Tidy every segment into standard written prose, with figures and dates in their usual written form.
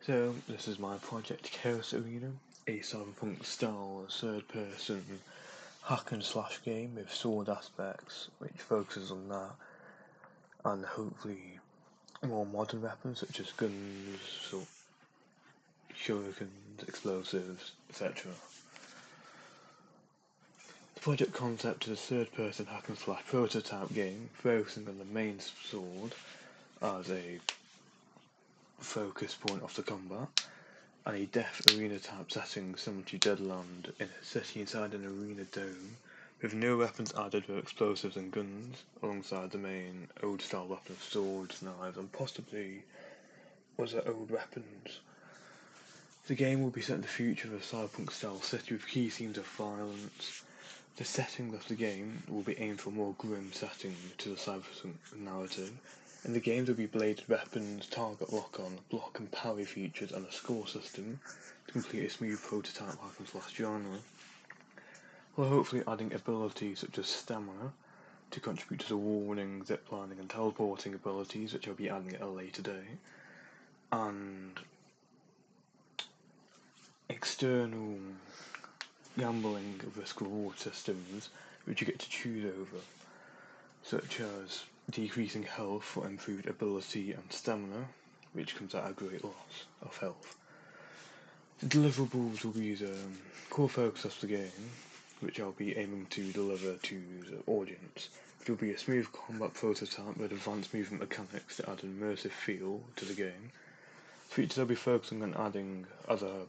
So, this is my project Chaos Arena, a cyberpunk style third person hack and slash game with sword aspects, which focuses on that, and hopefully more modern weapons such as guns, shurikens, explosives, etc. The project concept is a third person hack and slash prototype game focusing on the main sword as a focus point of the combat, and a death arena type setting similar to Deadland in a city inside an arena dome, with no weapons added with explosives and guns, alongside the main old style weapons, swords, knives, and possibly other old weapons. The game will be set in the future of a cyberpunk style city with key themes of violence. The setting of the game will be aimed for a more grim setting to the cyberpunk narrative. In the game there will be bladed weapons, target lock-on, block and parry features, and a score system to complete a smooth prototype hack and slash genre, while hopefully adding abilities such as stamina to contribute to the warning, ziplining and teleporting abilities, which I'll be adding at a later date, and external gambling risk reward systems which you get to choose over, such as decreasing health for improved ability and stamina, which comes at a great loss of health. The deliverables will be the core focus of the game, which I'll be aiming to deliver to the audience. It will be a smooth combat prototype with advanced movement mechanics to add an immersive feel to the game. Features I'll be focusing on adding as a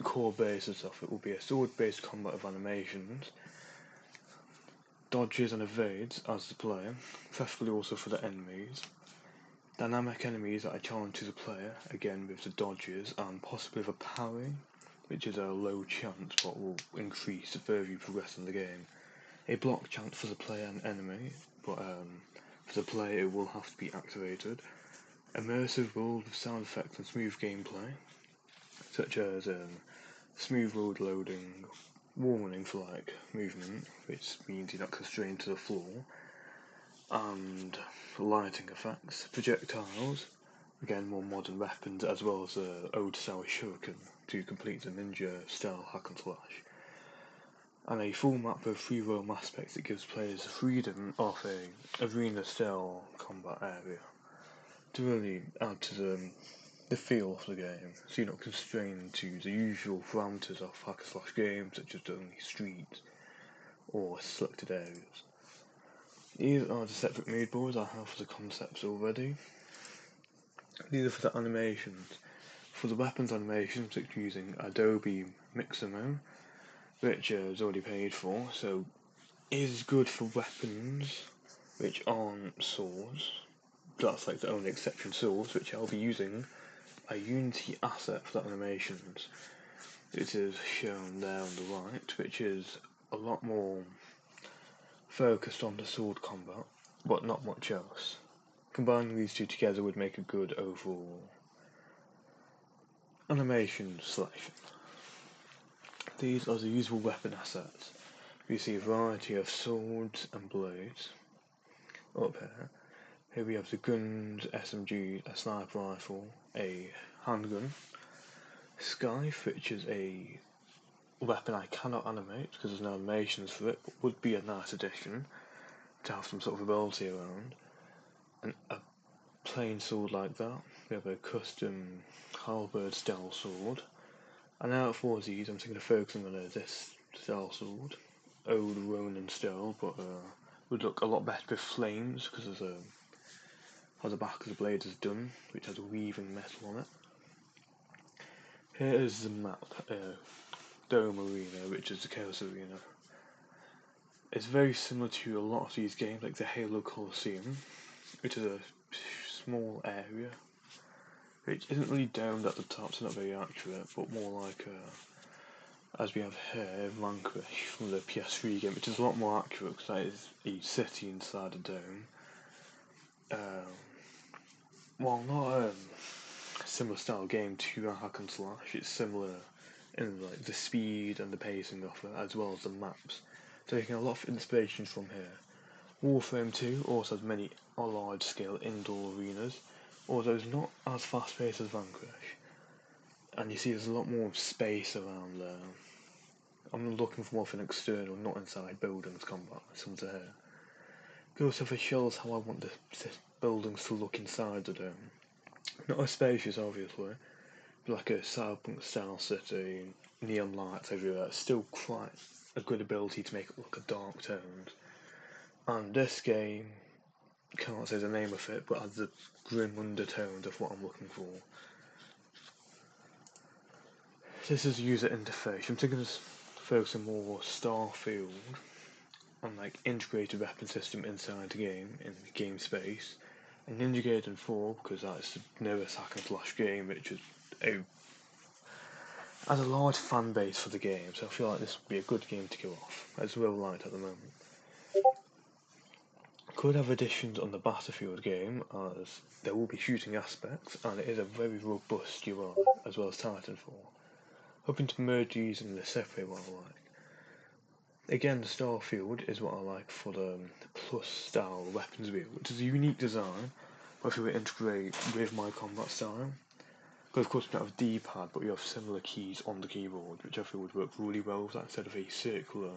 core basis of it will be a sword-based combat of animations, dodges and evades as the player, preferably also for the enemies, dynamic enemies that I challenge to the player, again with the dodges, and possibly with a parry, which is a low chance but will increase the further you progress in the game. A block chance for the player and enemy, but for the player it will have to be activated. Immersive world with sound effects and smooth gameplay, such as smooth world loading, warning for movement, which means you're not constrained to the floor, and lighting effects, projectiles, again more modern weapons, as well as old style shuriken to complete the ninja style hack and slash, and a full map with free roam aspects that gives players the freedom of a arena style combat area to really add to the feel of the game, so you're not constrained to the usual parameters of hack and slash games such as only streets or selected areas. These are the separate mood boards I have for the concepts already. These are for the animations. For the weapons animations, it's using Adobe Mixamo, which is already paid for, so is good for weapons which aren't swords. That's the only exception, swords, which I'll be using a Unity asset for the animations. It is shown there on the right, which is a lot more focused on the sword combat, but not much else. Combining these two together would make a good overall animation selection. These are the usual weapon assets. We see a variety of swords and blades up here. Here we have the guns, SMG, a sniper rifle, a handgun, Scythe, which is a weapon I cannot animate because there's no animations for it, but would be a nice addition to have some sort of ability around, and a plain sword like that. We have a custom halberd style sword, and out of these I'm thinking of focusing on this style sword, old Ronin style, but would look a lot better with flames because there's how the back of the blade is done, which has a weaving metal on it. Here is the map, Dome Arena, which is the Chaos Arena. It's very similar to a lot of these games, like the Halo Coliseum, which is a small area, which isn't really domed at the top, so not very accurate, but more like, as we have here, Vanquish from the PS3 game, which is a lot more accurate because that is a city inside a dome. While not a similar style game to a hack and slash, it's similar in the speed and the pacing of it, as well as the maps. Taking a lot of inspiration from here. Warframe 2 also has many large-scale indoor arenas, although it's not as fast-paced as Vanquish. and you see there's a lot more space around there. I'm looking for more of an external, not inside buildings combat, similar to here. Goes over shows how I want the buildings to look inside the dome. Not as spacious, obviously, but like a cyberpunk style city, neon lights everywhere. It's still quite a good ability to make it look a dark toned. And this game, can't say the name of it, but has the grim undertones of what I'm looking for. This is user interface. I'm thinking of focusing more Starfield on like integrated weapon system inside the game in the game space, and Ninja Gaiden 4 because that's the newest hack and slash game, which is has a large fan base for the game. So I feel like this would be a good game to go off. It's well liked at the moment. Could have additions on the Battlefield game, as there will be shooting aspects, and it is a very robust UI, as well as Titanfall. Hoping to merge these in the separate what I like. Again, the Starfield is what I like for the plus style weapons wheel, which is a unique design, but I feel it integrate with my combat style. Because of course we don't have a D-pad, but we have similar keys on the keyboard, which I feel would work really well with that instead of a circular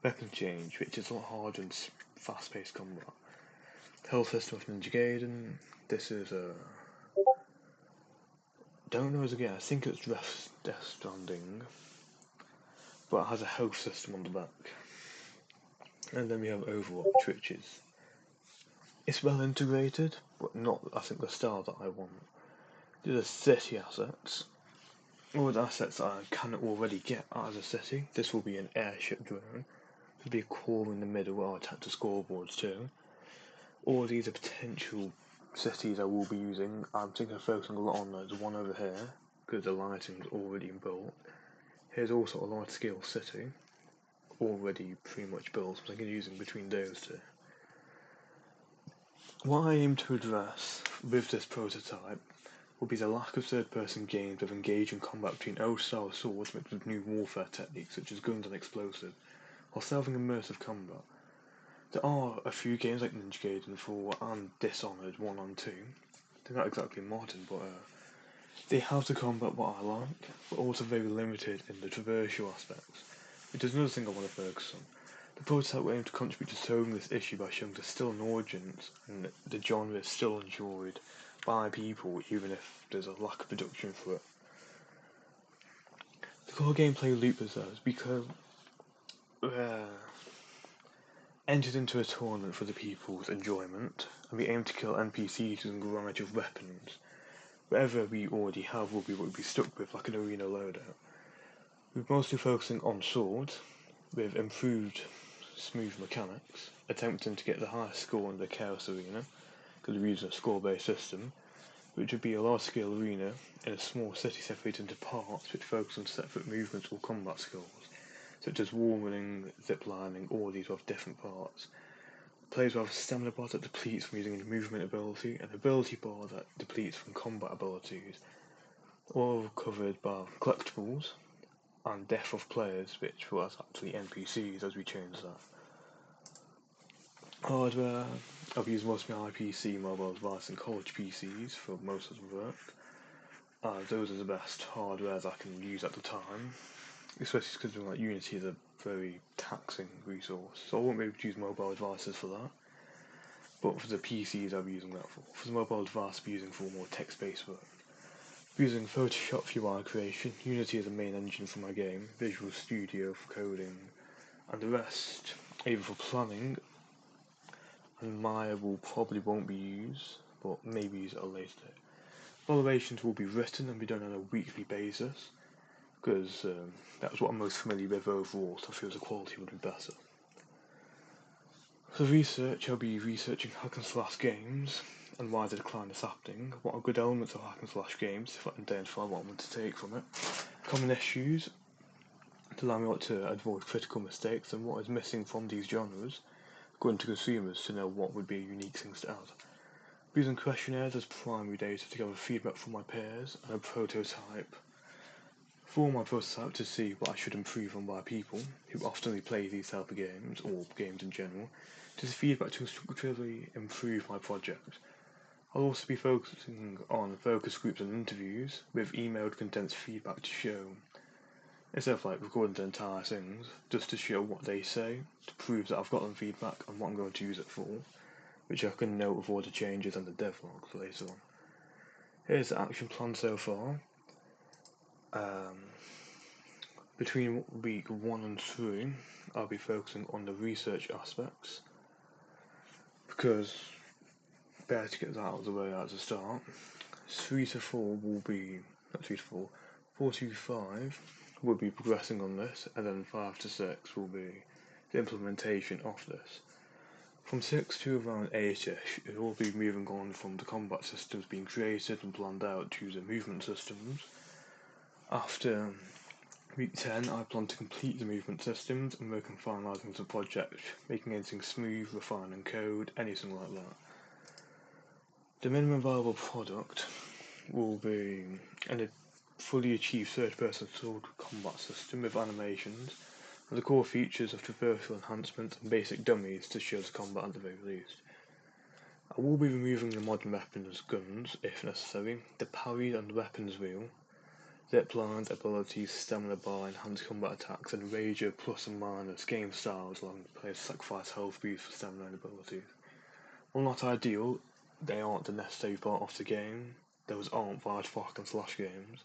weapon change, which is a lot harder in fast-paced combat. Health system of Ninja Gaiden. This is a don't know as again. I think it's Death Stranding, but it has a health system on the back. And then we have Overwatch, which is it's well integrated, but not I think the style that I want. These are city assets. All the assets that I can already get out of the city. This will be an airship drone. There'll be a core in the middle where I'll attach the scoreboards too. All these are potential cities I will be using. I'm thinking of focusing a lot on there's one over here, because the lighting's already built. Here's also a large scale city, already pretty much built, so I'm thinking of using between those two. What I aim to address with this prototype will be the lack of third-person games with engaging combat between old-style swords mixed with new warfare techniques such as guns and explosives, while serving immersive combat. There are a few games like Ninja Gaiden 4 and Dishonored 1 and 2. They're not exactly modern, but they have the combat what I like, but also very limited in the traversal aspects, which is another thing I want to focus on. The prototype will aim to contribute to solving this issue by showing there's still an audience and the genre is still enjoyed by people, even if there's a lack of production for it. The core gameplay loop is because entered into a tournament for the people's enjoyment, and we aim to kill NPCs using a variety of weapons. Whatever we already have will be what we'll be stuck with, like an arena loadout. We're mostly focusing on swords, with improved smooth mechanics, attempting to get the highest score in the Chaos Arena, because we're using a score-based system, which would be a large-scale arena in a small city separated into parts which focus on separate movements or combat skills, such as wall running, ziplining, all these have different parts. Players will have a stamina bar that depletes from using a movement ability, and an ability bar that depletes from combat abilities, all covered by collectibles, and death of players, which was actually NPCs as we change that. Hardware, I've used most of my PC, mobile device and college PCs for most of the work. Those are the best hardwares I can use at the time, especially because like Unity is a very taxing resource, so I won't be able to use mobile devices for that. But for the PCs I'll be using that for. For the mobile device I'll be using for more text-based work. Using Photoshop for UI creation, Unity is the main engine for my game, Visual Studio for coding, and the rest either for planning, and Maya will probably won't be used, but maybe use at a later date. Evaluations will be written and be done on a weekly basis, because that's what I'm most familiar with overall, so I feel the quality would be better. For research, I'll be researching hack and slash games, and why the decline is happening, what are good elements of hack and slash games if I can identify what I want to take from it, common issues to allow me to avoid critical mistakes, and what is missing from these genres, going to consumers to know what would be a unique things to add. Using questionnaires as primary data to gather feedback from my peers, and a prototype for my prototype to see what I should improve on by people who often play these type of games, or games in general, to see feedback to constructively improve my project. I'll also be focusing on focus groups and interviews with emailed condensed feedback to show, instead of like recording the entire things, just to show what they say, to prove that I've gotten feedback and what I'm going to use it for, which I can note with all the changes and the devlogs later on. Here's the action plan so far. Between week 1 and 3, I'll be focusing on the research aspects, because better to get that out of the way at the start. 3 to 4 will be, not 3 to 4, 4 to 5 will be progressing on this, and then 5 to 6 will be the implementation of this. From 6 to around 8ish, it will be moving on from the combat systems being created and planned out to the movement systems. After week 10, I plan to complete the movement systems and work on finalising the project, making anything smooth, refining code, anything like that. The minimum viable product will be a fully achieved third-person sword combat system with animations, and the core features of traversal enhancements and basic dummies to show the combat at the very least. I will be removing the modern weapons guns, if necessary, the parry and the weapons wheel, zipline abilities, stamina bar, enhanced combat attacks, and rager plus and minus game styles allowing players to sacrifice health boosts for stamina and abilities. While not ideal, they aren't the necessary part of the game. Those aren't large hack and slash games,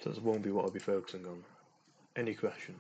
so that won't be what I'll be focusing on. Any questions?